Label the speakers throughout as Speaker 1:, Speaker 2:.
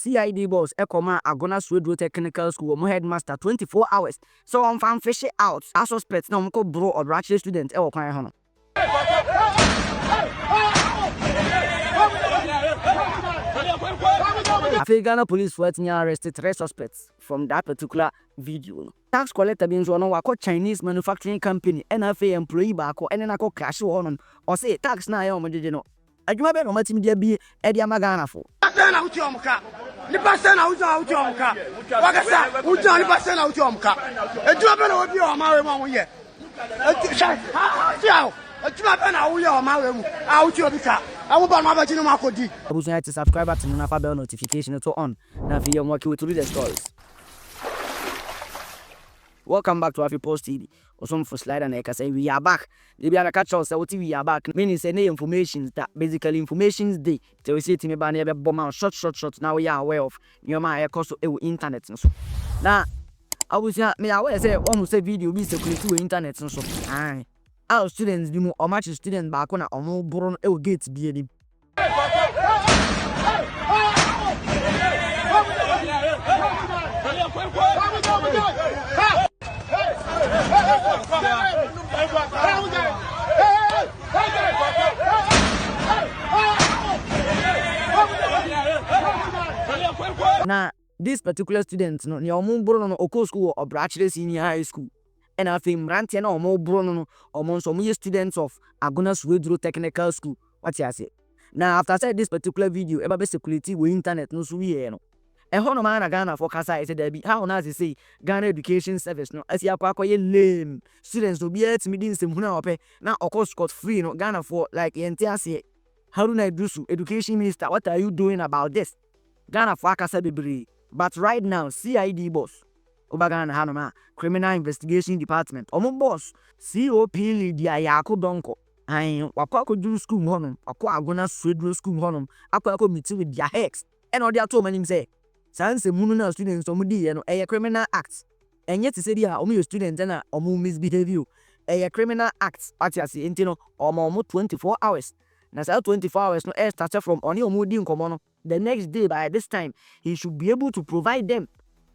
Speaker 1: CID boss Ekoma Agona Swedro Technical School, mo headmaster 24 hours. So I'm fan fish it out. As suspects now ko bro or ratchet student e wo kwan ho no. Ghana police were arrested 3 suspects from that particular video. Tax collector being one of Chinese manufacturing company, NFA employee back or any crash on or say tax na yo no. Adwuma be no matim dia bi e dia magana fo.
Speaker 2: Na uti omka. Ni pasa na uti omka. Wakasa uti ni pasa na uti omka. Adwuma be na obi o ma we mo ye. Adwuma be na wo ye o ma we mu. A uti obi ka. Awu ba ma ba ji no makodi.
Speaker 1: Abusunya to subscribe button na fa bell notification to on. Na fi yom working with read the stories. Welcome back to Afi Post TV. Osum for slide and I say we are back. They be an catch us we are back. Meaning say no information that basically information's day. So we say to me ba na be bomb short now we are aware of your my cost to internet so. Now I was me aware say almost a video be circulate to internet so. Aye. Our students di mo o match student back na omo boro e gate bi enim. Now, this particular student, no, your mum bro oko school or Brachelor Senior High School. And I think Rantian or more Bruno or Monsomu students of Agona Swedro Technical School. What you say? Now, after I said this particular video, about security with internet, no so no. And how no man Ghana for Kasa said there be how now they say Ghana Education Service no as you are lame students to be at meetings in Huna now of course got free no Ghana for like say how do I do so education minister what are you doing about this Ghana for Kasa Bibri but right now CID boss Obagana Hanoma Criminal Investigation Department omo boss COP Lydia Yako Donko I wakwa do school honum wakwa Agona Swedro school honum akwa meet with their hex and all their two men say Sans a moon students omudi no a criminal act. And yet say dia omu student na omu misbehave a criminal act at yasi intino omo 24 hours. Na say 24 hours no air started from oni omudi nkomo. The next day by this time he should be able to provide them.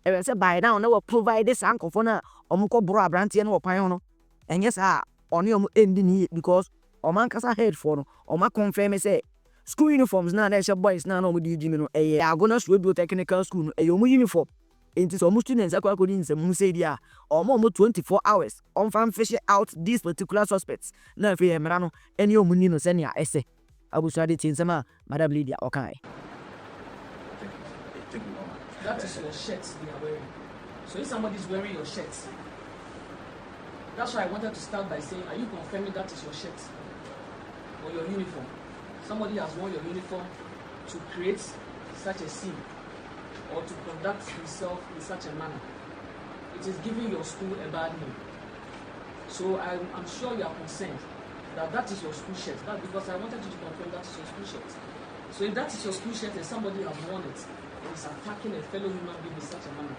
Speaker 1: And say by now no provide this uncle for na omu ko bro abranti no pan no. And yes oni omu ending here because oman kasa head for no oma confirm say school uniforms now there's boys now no di no eh Agona Swedro Technical School eh your uniform enti so students akwa in some say dia omo 24 hours on fan fish out these particular suspects na fe emra no ene omuni no senia ese abusuade tinsema madam Lydia okay.
Speaker 3: That is your shirt they are wearing. So if somebody is wearing your shirt, that's why I wanted to start by saying, are you confirming that is your shirt or your uniform? Somebody has worn your uniform to create such a scene or to conduct himself in such a manner. It is giving your school a bad name. So I'm sure you are concerned that is your school shirt. That's because I wanted you to confirm that is your school shirt. So if that is your school shirt and somebody has worn it and is attacking a fellow human being in such a manner,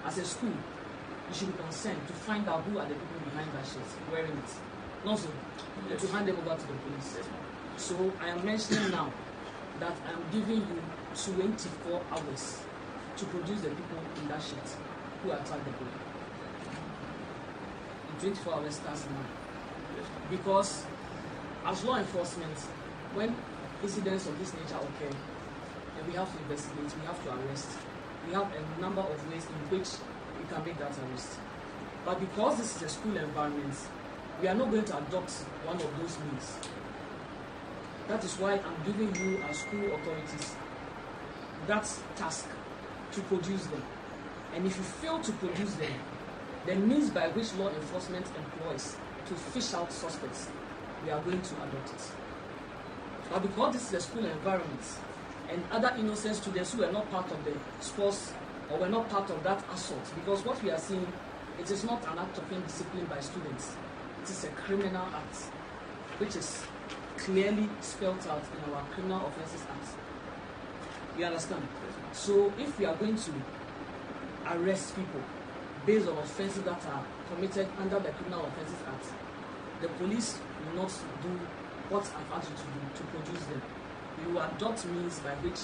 Speaker 3: as a school, you should be concerned to find out who are the people behind that shirt wearing it. Not so, to hand them over to the police. So I am mentioning now that I am giving you 24 hours to produce the people in that shirt who attacked the police. The 24 hours starts now. Because as law enforcement, when incidents of this nature occur, and we have to investigate, we have to arrest, we have a number of ways in which we can make that arrest. But because this is a school environment, we are not going to adopt one of those means. That is why I'm giving you as school authorities that task to produce them. And if you fail to produce them, the means by which law enforcement employs to fish out suspects, we are going to adopt it. But because this is a school environment, and other innocent students who were not part of the sports or were not part of that assault, because what we are seeing, it is not an act of indiscipline by students. It is a criminal act, which is clearly spelled out in our Criminal Offences Act. You understand? So if we are going to arrest people based on offences that are committed under the Criminal Offences Act, the police will not do what I've asked you to do to produce them. You adopt means by which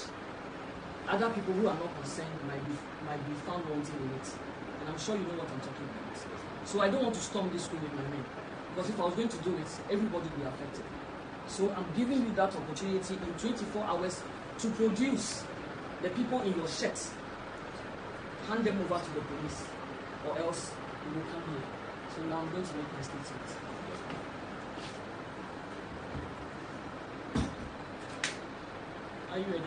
Speaker 3: other people who are not concerned might be found wanting in it. And I'm sure you know what I'm talking about. So I don't want to storm this school with my men, because if I was going to do it, everybody will be affected. So I'm giving you that opportunity in 24 hours to produce the people in your shirts. Hand them over to the police, or else you will come here. So now I'm going to make my statement. Are you ready?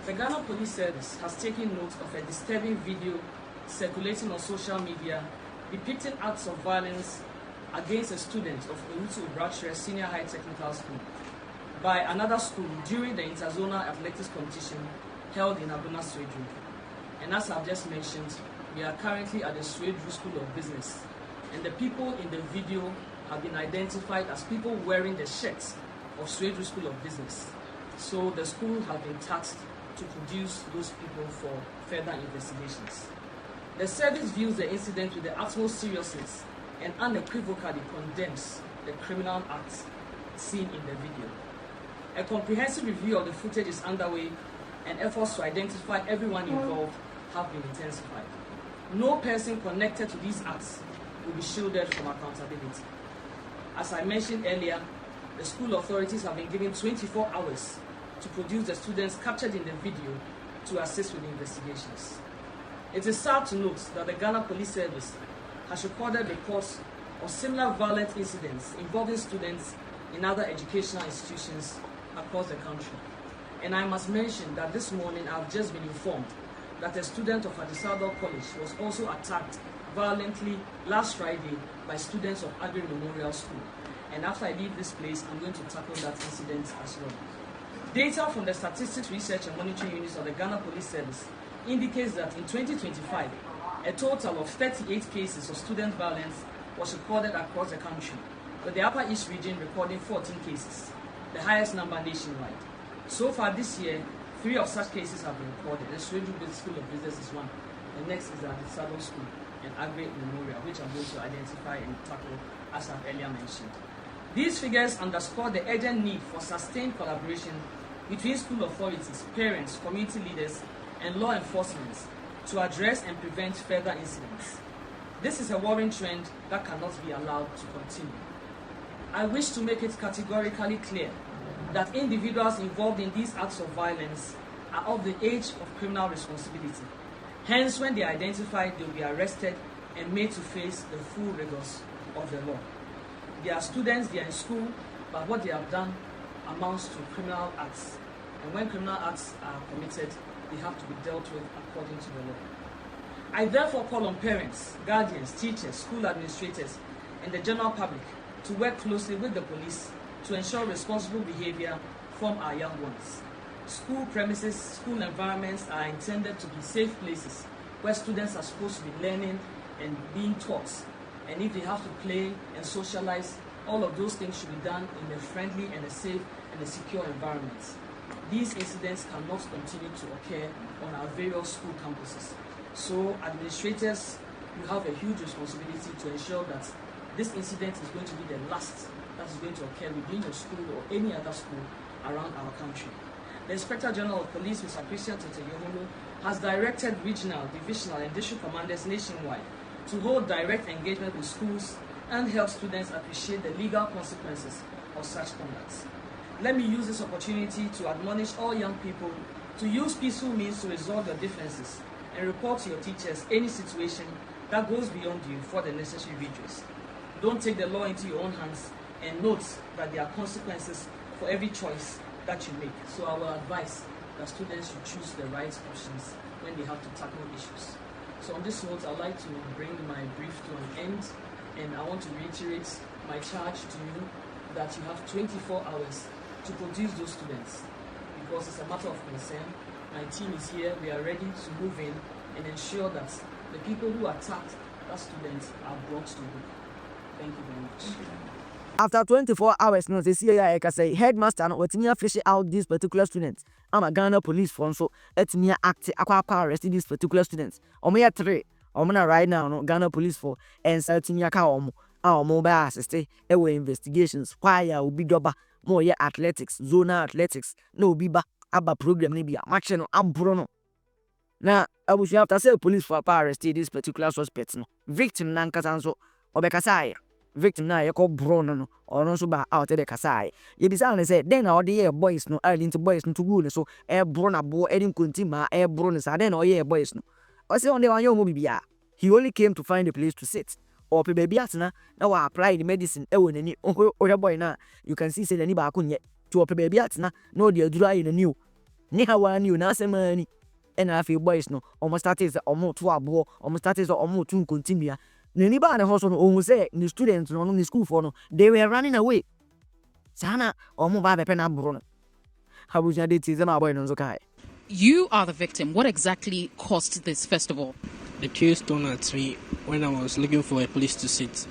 Speaker 3: The Ghana Police Service has taken note of a disturbing video circulating on social media depicting acts of violence against a student of Owutu Obrachire Senior High Technical School by another school during the interzonal athletics competition held in Agona Swedru. And as I've just mentioned, we are currently at the Swedru School of Business, and the people in the video have been identified as people wearing the shirts of Swedru School of Business. So the school has been tasked to produce those people for further investigations. The service views the incident with the utmost seriousness and unequivocally condemns the criminal acts seen in the video. A comprehensive review of the footage is underway, and efforts to identify everyone involved have been intensified. No person connected to these acts will be shielded from accountability. As I mentioned earlier, the school authorities have been given 24 hours to produce the students captured in the video to assist with the investigations. It is sad to note that the Ghana Police Service has recorded reports of similar violent incidents involving students in other educational institutions across the country. And I must mention that this morning I have just been informed that a student of Adisado College was also attacked violently last Friday by students of Agri Memorial School. And after I leave this place, I'm going to tackle that incident as well. Data from the Statistics Research and Monitoring Units of the Ghana Police Service indicates that in 2025, a total of 38 cases of student violence was recorded across the country, with the Upper East region recording 14 cases, the highest number nationwide. So far this year, 3 of such cases have been recorded. The Swedru School of Business is one. The next is the Adisado School and Agri Memorial, which I'm going to identify and tackle as I've earlier mentioned. These figures underscore the urgent need for sustained collaboration between school authorities, parents, community leaders, and law enforcement to address and prevent further incidents. This is a worrying trend that cannot be allowed to continue. I wish to make it categorically clear that individuals involved in these acts of violence are of the age of criminal responsibility. Hence, when they are identified, they will be arrested and made to face the full rigors of the law. They are students, they are in school, but what they have done amounts to criminal acts. And when criminal acts are committed, they have to be dealt with according to the law. I therefore call on parents, guardians, teachers, school administrators, and the general public to work closely with the police to ensure responsible behavior from our young ones. School premises, school environments are intended to be safe places where students are supposed to be learning and being taught. And if they have to play and socialize, all of those things should be done in a friendly and a safe and a secure environment. These incidents cannot continue to occur on our various school campuses. So administrators, you have a huge responsibility to ensure that this incident is going to be the last that is going to occur within your school or any other school around our country. The Inspector General of Police, Mr. Christian Teteyoholo, has directed regional, divisional, and district commanders nationwide to hold direct engagement with schools and help students appreciate the legal consequences of such conduct. Let me use this opportunity to admonish all young people to use peaceful means to resolve your differences and report to your teachers any situation that goes beyond you for the necessary redress. Don't take the law into your own hands, and note that there are consequences for every choice that you make. So I will advise that students should choose the right options when they have to tackle issues. So on this note, I'd like to bring my brief to an end, and I want to reiterate my charge to you that you have 24 hours to produce those students, because it's a matter of concern. My team is here, we are ready to move in and ensure that the people who attacked that students are brought to book. Thank you very much.
Speaker 1: After 24 hours, no, the CIA say headmaster no what's near fish out these particular students. I'm a Ghana police force, so it's near act arrest these particular students. Omo ya 3. Omo right now no Ghana police for and certain yaka omo. Our mobile assist investigations. Why ya will be doba more yeah athletics, zonal athletics, no biba, aba program ni bia, match no, abrono. Na, I wish you have to say police for arrested this particular suspect no. Victim na nkasa nso, obekasa victim na ye ko brono no, or no so ba out de kasa ye bisa na say, then all the boys no, into boys no to go so, brona bo, edin kuntima, brono sa, then all ye boys no. I say on the one yo mo bibia. He only came to find a place to sit. Or pe baby atna na wa apply the medicine e won ani o boy na you can see say the ni ba ko nye to pe baby atna no de adura yi ni o ni ha wa ni o na asema ni e na afi boys no almost start is almost to abo almost start is almost to continue na ni ba na ho so no o say the students no ni school for no they were running away sana almost ba be pe na bro no how was your day my boy no so kai.
Speaker 4: You are the victim. What exactly caused this festival?
Speaker 5: The kids thrown at me when I was looking for a place to sit,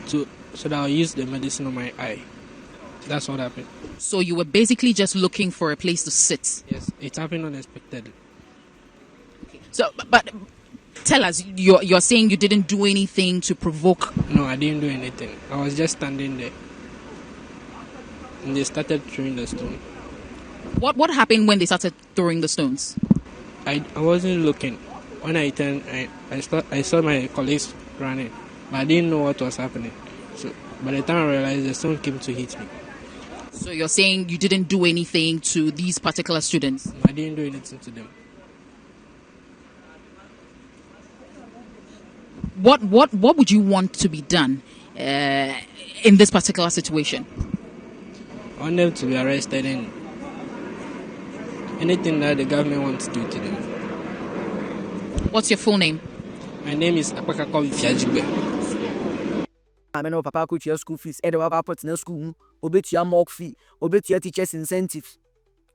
Speaker 5: so that I'll use the medicine on my eye. That's what happened.
Speaker 4: So you were basically just looking for a place to sit?
Speaker 5: Yes, it happened unexpectedly.
Speaker 4: Okay. So, but tell us, you're saying you didn't do anything to provoke?
Speaker 5: No, I didn't do anything. I was just standing there, and they started throwing the stone.
Speaker 4: What happened when they started throwing the stones?
Speaker 5: I wasn't looking. When I turned, I saw my colleagues running, but I didn't know what was happening. So by the time I realized, the stone came to hit me.
Speaker 4: So you're saying you didn't do anything to these particular students?
Speaker 5: No, I didn't do anything to them.
Speaker 4: What would you want to be done in this particular situation?
Speaker 5: I want them to be arrested and anything that the government wants to do to them.
Speaker 4: What's your full name?
Speaker 5: My name is Apakakovi Fiajigbe.
Speaker 1: I know papa could your school fees, and papa put in school, obet your mock fee, obet your teachers' incentives,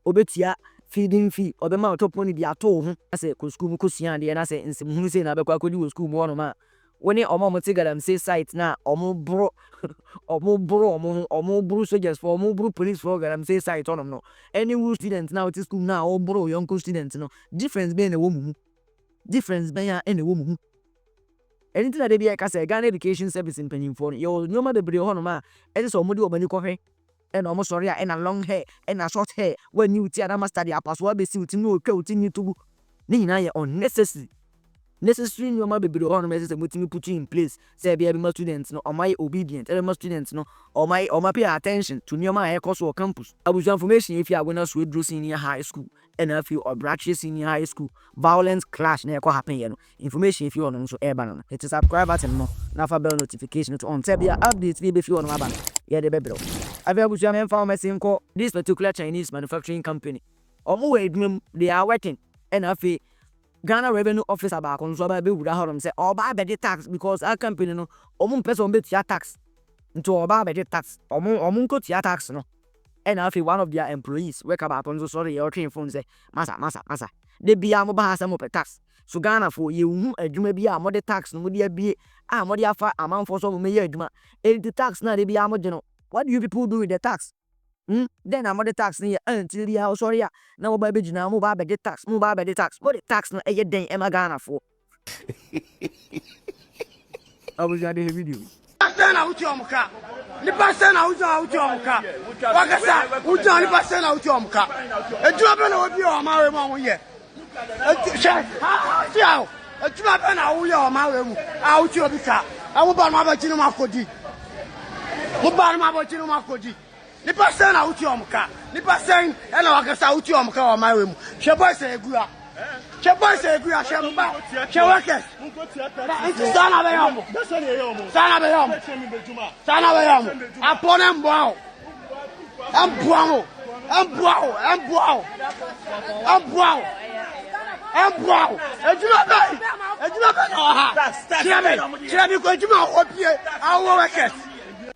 Speaker 1: obet your feeding fee, or the amount of money be at home. I say, could school Kusian, and I say, in some who say, Nabaka could do school more ma. When it or mama take them say sites now, or more bro, or more bro soldiers for more bro police for them say site on them no. Any students now at school now, or bro young students no. Difference being a woman. Difference being any woman. Anything that they be like I say, Ghana Education Service in Penny for your no matter be on ma, and so modi obani coffee, and almost sorry, and a long hair, and a short hair, when you tear a study up as well be suiting no continue to Nina unnecessary. Necessary no ma be on message and put you in place. Say be my students no or my obedient, my students no or my pay attention to near my course or campus. I was information if you are going to withdraw senior high school and if you or branches senior high school violence clash near happen you know. Information if you want so airban. It is subscribe button no na for bell notification to on tell you updates be if you want to yeah the baby. I will be information call this particular Chinese manufacturing company. They are working and I feel Ghana Revenue Officer back on so be would have say or buy the tax because our company no person bet your tax into or buy the tax or cut your tax no. And I feel one of their employees wake up on so sorry your train phone say massa. They be a mobile some tax. So Ghana for you a juma be a mother tax no be a mother far amount for some year juma. The tax now they be a modern. What do you people do with the tax? Then I'm the tax near until the house sorry. Now by now move by the tax, move by the tax. What the tax no a day am I Ghana for? I was at the video.
Speaker 2: Out your muka. The person out your muka. Wakasa, Ujan, the person out your muka. A drop of your marrow here. A drop and your marrow out your muka. I will buy my bacino Makodi. Who buy my bacino Makodi? The person out your muka. The person and Wakasa out your muka or my room. Shaboy say, Gua. Shaboy say, Gua, Shamba, Shawakas. Sana upon them wow.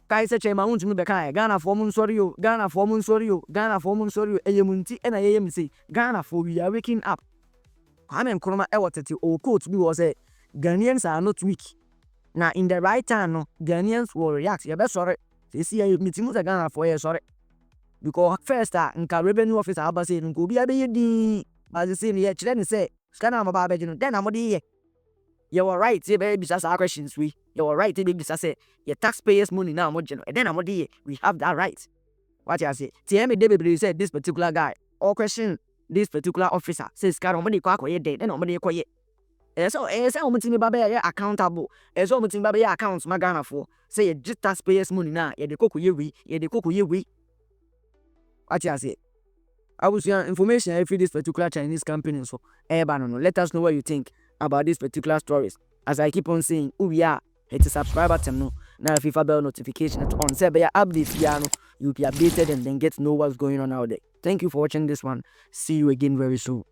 Speaker 1: Kaisa chema untu mu beka Ghana for mun sorry you Ghana for mun sorry you eyemunti ena yeyem say Ghana for we are waking up. Kwame Nkrumah ewotete o quote bi was say Ghanaians are not weak. Now in the right time no Ghanaians will react. You be sorry. They see you meeting with Ghana for you sorry. Because first nka revenue officer aba say nko bi abe di as say ne kire ne say scanner ma ba no then amodi ye. You were right, say baby bisa questions you were right, baby bisa say your taxpayers money now mo and then amodi we have that right. What you say? TM David said this particular guy or question this particular officer says car money kwa dead and nobody quiet. So omutimi baba accountable. Eso omutimi baba accounts magana for say just taxpayers money na ye de koku ye we. What you say? I will share information every this particular Chinese company. So, let us know what you think about these particular stories. As I keep on saying, who we are, hit the subscribe button. No, now if you have bell notification on, say by updates, you'll be updated and then get to know what's going on out there. Thank you for watching this one. See you again very soon.